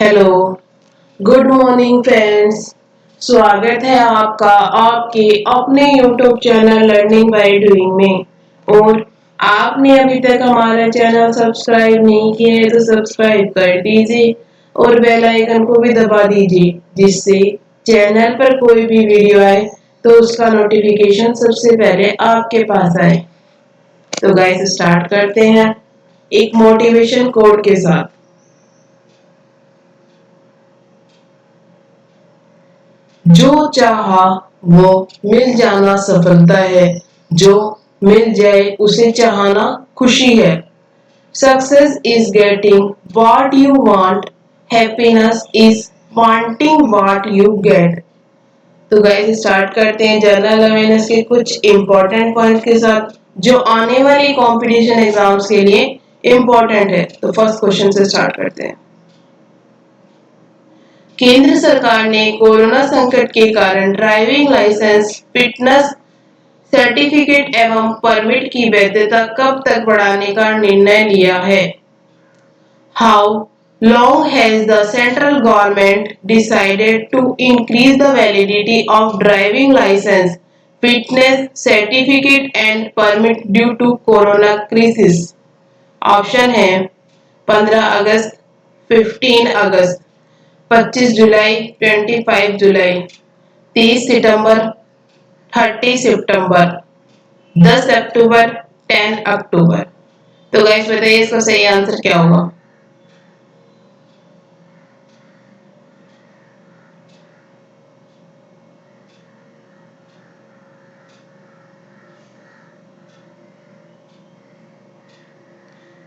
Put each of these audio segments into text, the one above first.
Hello, good morning friends. स्वागत है आपका आपके अपने YouTube channel learning by doing में। और आपने अभी तक हमारा चैनल सब्सक्राइब नहीं किया है तो सब्सक्राइब कर दीजिए और बेल आइकन को भी दबा दीजिए, जिससे चैनल पर कोई भी वीडियो आए तो उसका नोटिफिकेशन सबसे पहले आपके पास आए। तो गाइस स्टार्ट करते हैं एक मोटिवेशन कोड के साथ। जो चाहा वो मिल जाना सफलता है, जो मिल जाए उसे चाहना खुशी है। Success is getting what you want, happiness is wanting what you get. तो गाइस स्टार्ट करते हैं जनरल अवेयरनेस के कुछ इंपॉर्टेंट पॉइंट के साथ, जो आने वाले कंपटीशन एग्जाम्स के लिए इंपॉर्टेंट है। तो फर्स्ट क्वेश्चन से स्टार्ट करते हैं। केंद्र सरकार ने कोरोना संकट के कारण ड्राइविंग लाइसेंस, फिटनेस सर्टिफिकेट एवं परमिट की वैधता कब तक बढ़ाने का निर्णय लिया है? How long has the central government decided to increase the validity of driving license, fitness certificate and permit due to corona crisis? Option है 15 अगस्त, 15 अगस्त, 25 जुलाई, 25 जुलाई, 30 सितंबर, 30 सितंबर, 10 अक्टूबर, 10 अक्टूबर। तो गाइस बताइए इसका सही आंसर क्या होगा?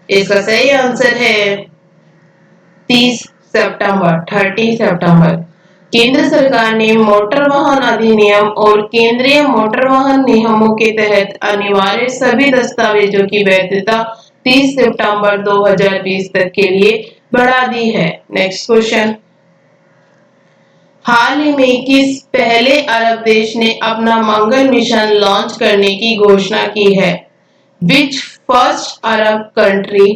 इसका सही आंसर है 30 सितंबर, 30 सितंबर। केंद्र सरकार ने मोटर वाहन अधिनियम और केंद्रीय मोटर वाहन नियमों के तहत अनिवार्य सभी दस्तावेजों की वैधता 30 सितंबर 2020 तक के लिए बढ़ा दी है। Next question. हाल ही में किस पहले अरब देश ने अपना मंगल मिशन लॉन्च करने की घोषणा की है? Which first Arab country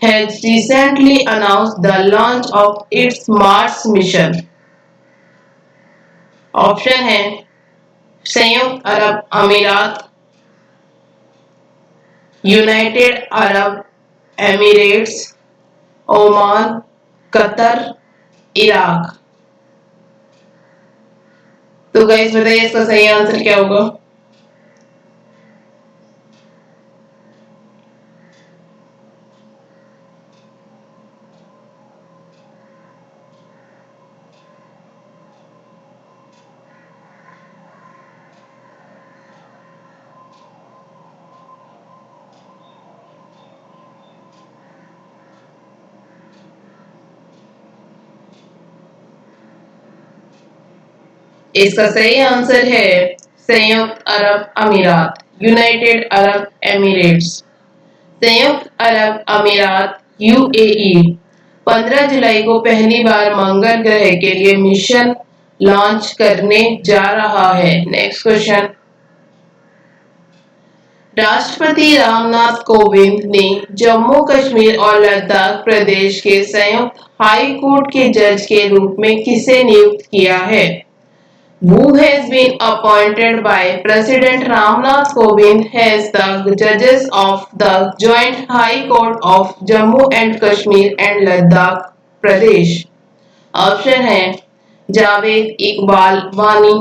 has recently announced the launch of its Mars mission? Option है संयुक्त अरब अमीरात, United Arab Emirates, Oman, Qatar, Iraq. तो गाइस बताइए इसका सही आंसर क्या होगा? इसका सही आंसर है संयुक्त अरब अमीरात, यूनाइटेड अरब एमिरेट्स। संयुक्त अरब अमीरात यूएई 15 जुलाई को पहली बार मंगल ग्रह के लिए मिशन लॉन्च करने जा रहा है। Next question. राष्ट्रपति रामनाथ कोविंद ने जम्मू कश्मीर और लद्दाख प्रदेश के संयुक्त हाई कोर्ट के जज के रूप में किसे नियुक्त किया है? Who has been appointed by President Ramnath Kovind as the judges of the Joint High Court of Jammu and Kashmir and Ladakh Pradesh? Option है जावेद इकबाल वानी,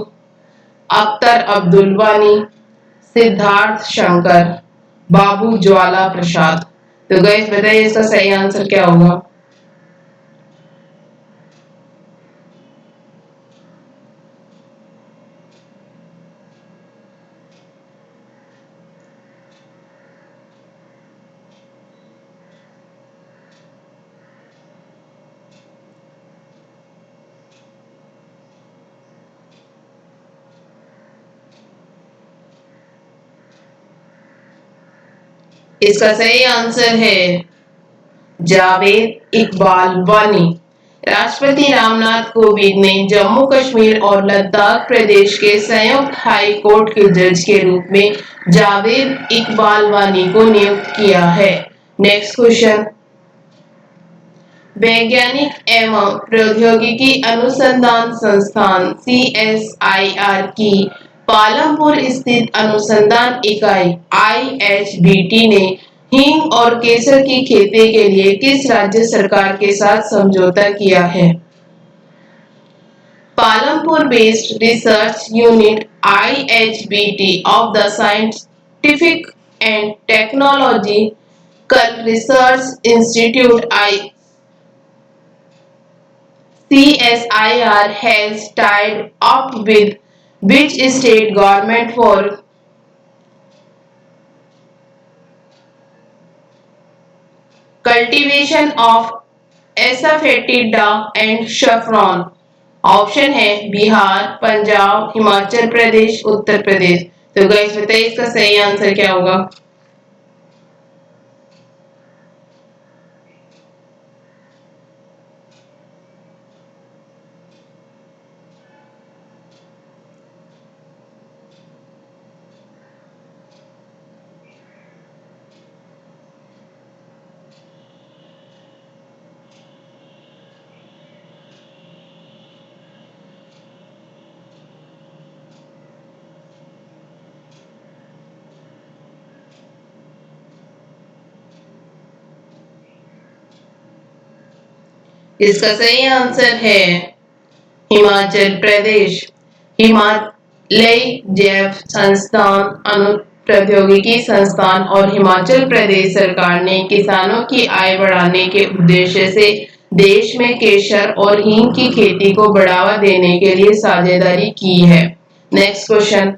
अख्तर अब्दुल वानी, सिद्धार्थ शंकर, बाबू ज्वाला प्रसाद। तो गाइस बताइए इसका सही आंसर क्या होगा? इसका सही आंसर है जावेद इकबाल वानी। राष्ट्रपति रामनाथ कोविंद ने जम्मू कश्मीर और लद्दाख प्रदेश के संयुक्त हाई कोर्ट के जज के रूप में जावेद इकबाल वानी को नियुक्त किया है। Next question. वैज्ञानिक एवं प्रौद्योगिकी अनुसंधान संस्थान CSIR की पालमपुर स्थित अनुसंधान इकाई IHBT ने हींग और केसर की खेती के लिए किस राज्य सरकार के साथ समझौता किया है? Palampur based research unit IHBT of the Scientific and Technological Research Institute CSIR has tied up with which state government for cultivation of asafoetida and saffron. Option है बिहार, पंजाब, हिमाचल प्रदेश, उत्तर प्रदेश। तो गाइस बताइए इसका सही आंसर क्या होगा? इसका सही आंसर है हिमाचल प्रदेश। हिमालय जैव संस्थान, अनु प्रौद्योगिकी संस्थान और हिमाचल प्रदेश सरकार ने किसानों की आय बढ़ाने के उद्देश्य से देश में केसर और हींग की खेती को बढ़ावा देने के लिए साझेदारी की है। Next question.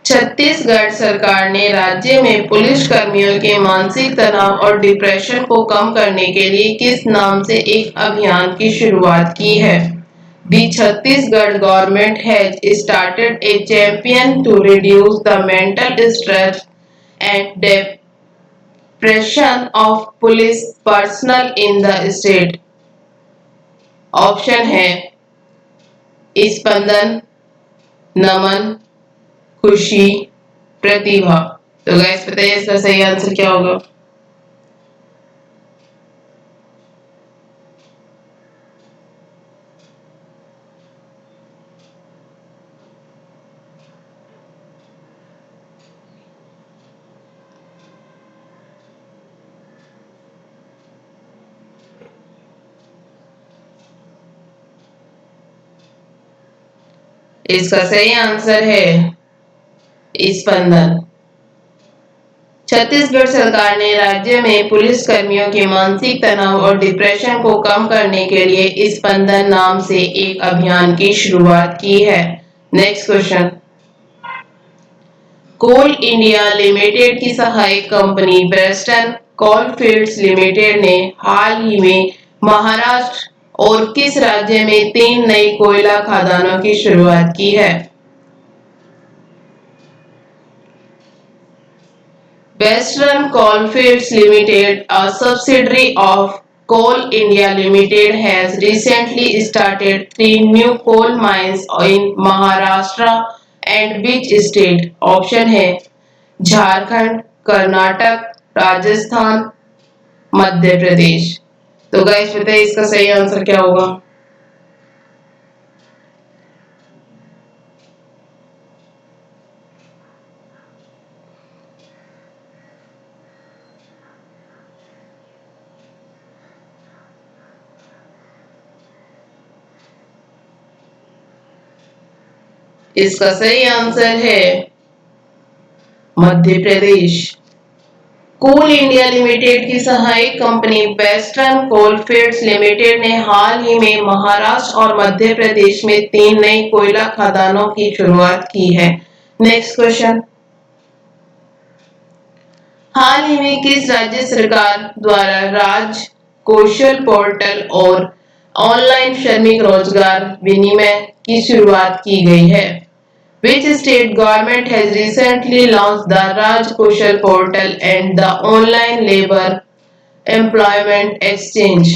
छत्तीसगढ़ सरकार ने राज्य में पुलिस कर्मियों के मानसिक तनाव और डिप्रेशन को कम करने के लिए किस नाम से एक अभियान की शुरुआत की है? The Chhattisgarh government has started a campaign to reduce the mental stress and depression of police personnel in the state. Option है स्पंदन, नमन, खुशी, प्रतिभा। तो गाइस बताइए इसका सही आंसर क्या होगा? इसका सही आंसर है स्पंदन। छत्तीसगढ़ सरकार ने राज्य में पुलिस कर्मियों के मानसिक तनाव और डिप्रेशन को कम करने के लिए स्पंदन नाम से एक अभियान की शुरुआत की है। Next question. Coal India Limited की सहायक कंपनी वेस्टर्न कोलफील्ड्स लिमिटेड ने हाल ही में महाराष्ट्र और किस राज्य में 3 नई कोयला खदानों की शुरुआत की है? Western Coalfields Limited, a subsidiary of Coal India Limited, has recently started 3 new coal mines in Maharashtra and which state? Option है झारखंड, कर्नाटक, राजस्थान, मध्य प्रदेश। तो गाइस बताइए इसका सही आंसर क्या होगा? इसका सही आंसर है मध्य प्रदेश। कोल इंडिया लिमिटेड की सहायक कंपनी वेस्टर्न कोलफील्ड्स लिमिटेड ने हाल ही में महाराष्ट्र और मध्य प्रदेश में 3 नई कोयला खदानों की शुरुआत की है। Next question. हाल ही में किस राज्य सरकार द्वारा राज्य कौशल पोर्टल और ऑनलाइन श्रमिक रोजगार विनिमय की शुरुआत की गई है? Which state government has recently launched the Raj Kushal portal and the online labor employment exchange?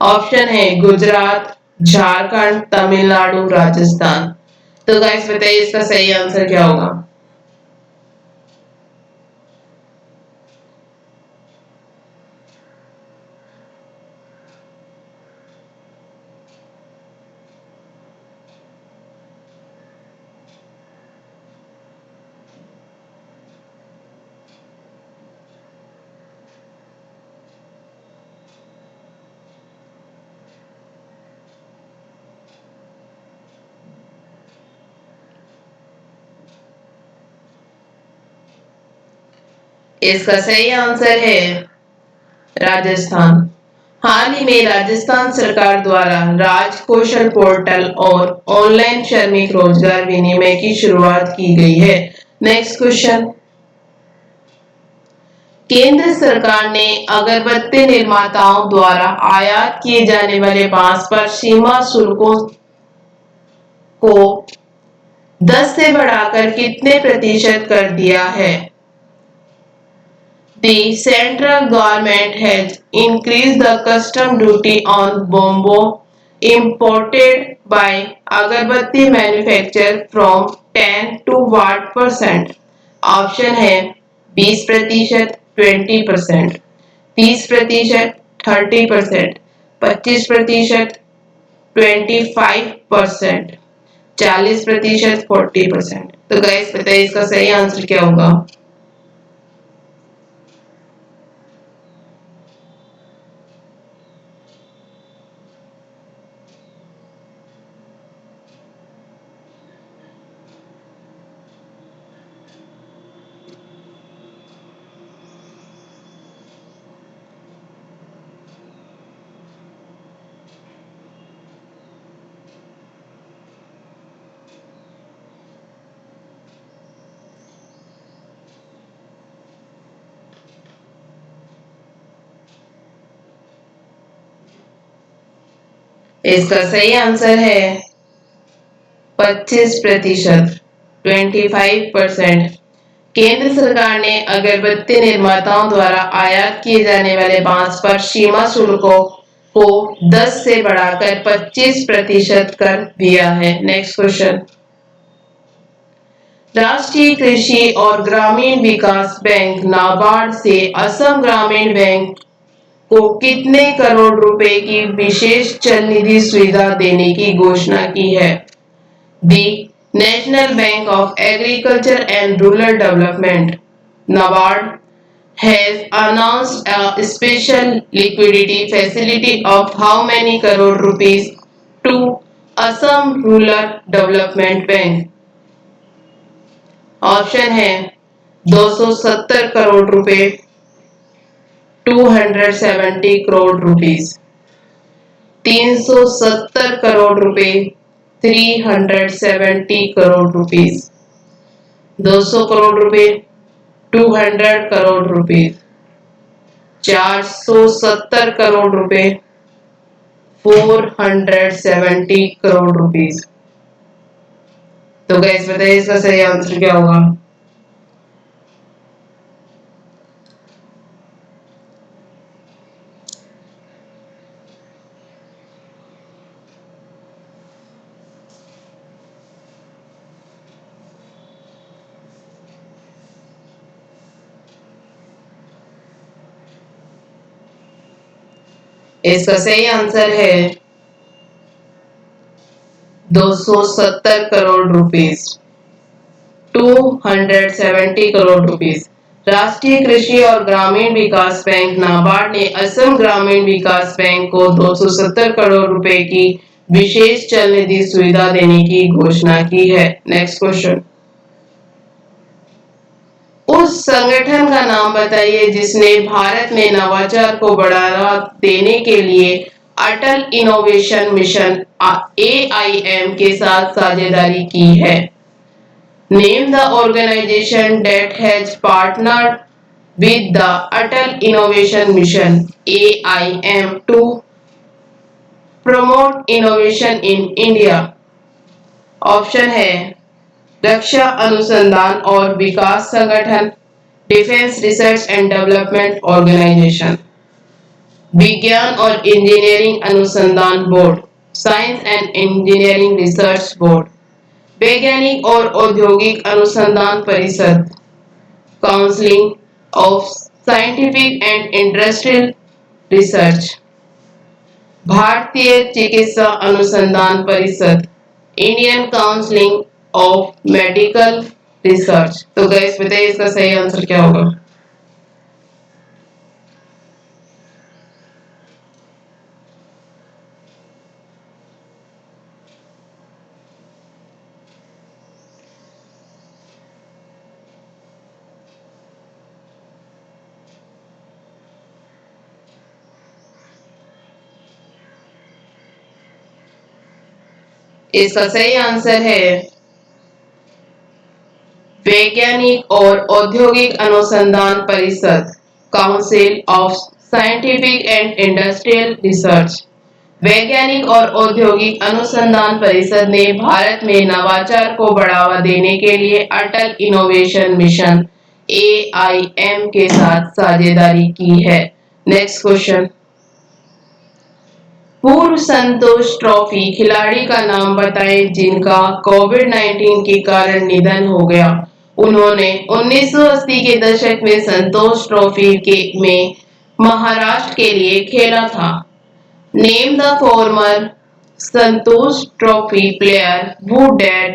Option है गुजरात, झारखंड, तमिलनाडु, राजस्थान। तो गाइस बताइए इसका सही आंसर क्या होगा? इसका सही आंसर है राजस्थान। हाल ही में राजस्थान सरकार द्वारा राज कौशल पोर्टल और ऑनलाइन श्रमिक रोजगार विनिमय की शुरुआत की गई है। Next question. केंद्र सरकार ने अगरबत्ती निर्माताओं द्वारा आयात किए जाने वाले बांस पर सीमा शुल्कों को 10 से बढ़ाकर कितने प्रतिशत कर दिया है? The central government has increased the custom duty on bamboo imported by agarbatti manufacturer from 10 to what percent? Option है 20%, 20%, 30%, 30%, 25%, 25%, 40%, 40%। तो गाइस बताइए इसका सही आंसर क्या होगा? इसका सही आंसर है 25%, 25%। केंद्र सरकार ने अगरबत्ती निर्माताओं द्वारा आयात किए जाने वाले बांस पर सीमा शुल्कों को 10 से बढ़ाकर 25% कर दिया है। Next question. राष्ट्रीय कृषि और ग्रामीण विकास बैंक नाबार्ड से असम ग्रामीण बैंक को कितने करोड़ रुपए की विशेष चल निधि सुविधा देने की घोषणा की है? The National Bank of Agriculture and Rural Development (NABARD) has announced a special liquidity facility of how many crore rupees to Assam Rural Development Bank? Option है 270 करोड़ रुपए, 270 करोड़ रुपीस, 370 करोड़ रुपए, 370 करोड़ रुपीस, 200 करोड़ रुपए, 200 करोड़ रुपीस, 470 करोड़ रुपए, 470 करोड़ रुपीस। तो गैस बताइए इसका सही answer क्या होगा? इसका सही आंसर है 270 करोड़ रुपीस, 270 करोड़ रुपीस। राष्ट्रीय कृषि और ग्रामीण विकास बैंक नाबार्ड ने असम ग्रामीण विकास बैंक को 270 करोड़ रुपए की विशेष चल निधि सुविधा देने की घोषणा की है। Next question. उस संगठन का नाम बताइए जिसने भारत में नवाचार को बढ़ावा देने के लिए अटल इनोवेशन मिशन AIM के साथ साझेदारी की है। Name the organization that has partnered with the Atal Innovation Mission AIM to promote innovation in India। Option है रक्षा अनुसंधान और विकास संगठन, defence research and development organisation, विज्ञान और इंजीनियरिंग अनुसंधान बोर्ड, science and engineering research board, वैज्ञानिक और औद्योगिक अनुसंधान परिषद, council of scientific and industrial research, भारतीय चिकित्सा अनुसंधान परिषद, Indian council of medical research. तो गैस बताइए इसका सही आंसर क्या होगा? इसका सही आंसर है वैज्ञानिक और औद्योगिक अनुसंधान परिषद, council of scientific and industrial research. वैज्ञानिक और औद्योगिक अनुसंधान परिषद ने भारत में नवाचार को बढ़ावा देने के लिए अटल इनोवेशन मिशन AIM के साथ साझेदारी की है। नेक्स्ट क्वेश्चन, पूर्व संतोष ट्रॉफी खिलाड़ी का नाम बताएं जिनका कोविड-19 के कारण निधन हो गया। उन्होंने 1980 के दशक में संतोष ट्रॉफी में महाराष्ट्र के लिए खेला था। Name the former Santosh trophy player who died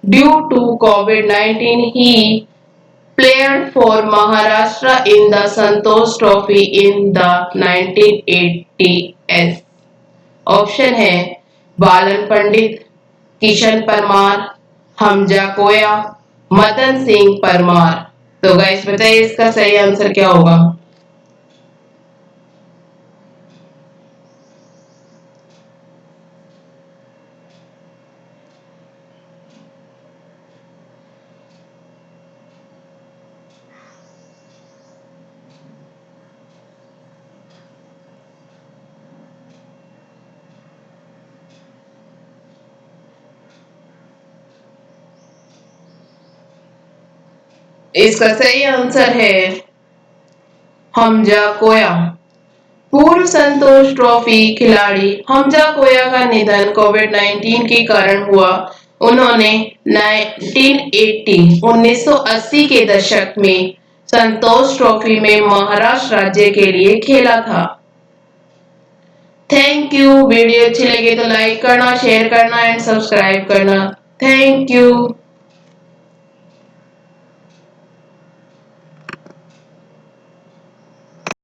due to COVID-19. He played for Maharashtra in the Santosh Trophy in the 1980s. Option है बालन पंडित, किशन परमार, हमजा कोया, मदन सिंह परमार। तो गाइस बताइए इसका सही आंसर क्या होगा। इसका सही आंसर है हमजा कोया। पूर्व संतोष ट्रॉफी खिलाड़ी हमजा कोया का निधन कोविड-19 के कारण हुआ। उन्होंने 1980 के दशक में संतोष ट्रॉफी में महाराष्ट्र राज्य के लिए खेला था। Thank you. वीडियो अच्छी लगी तो लाइक करना, शेयर करना एंड सब्सक्राइब करना। Thank you.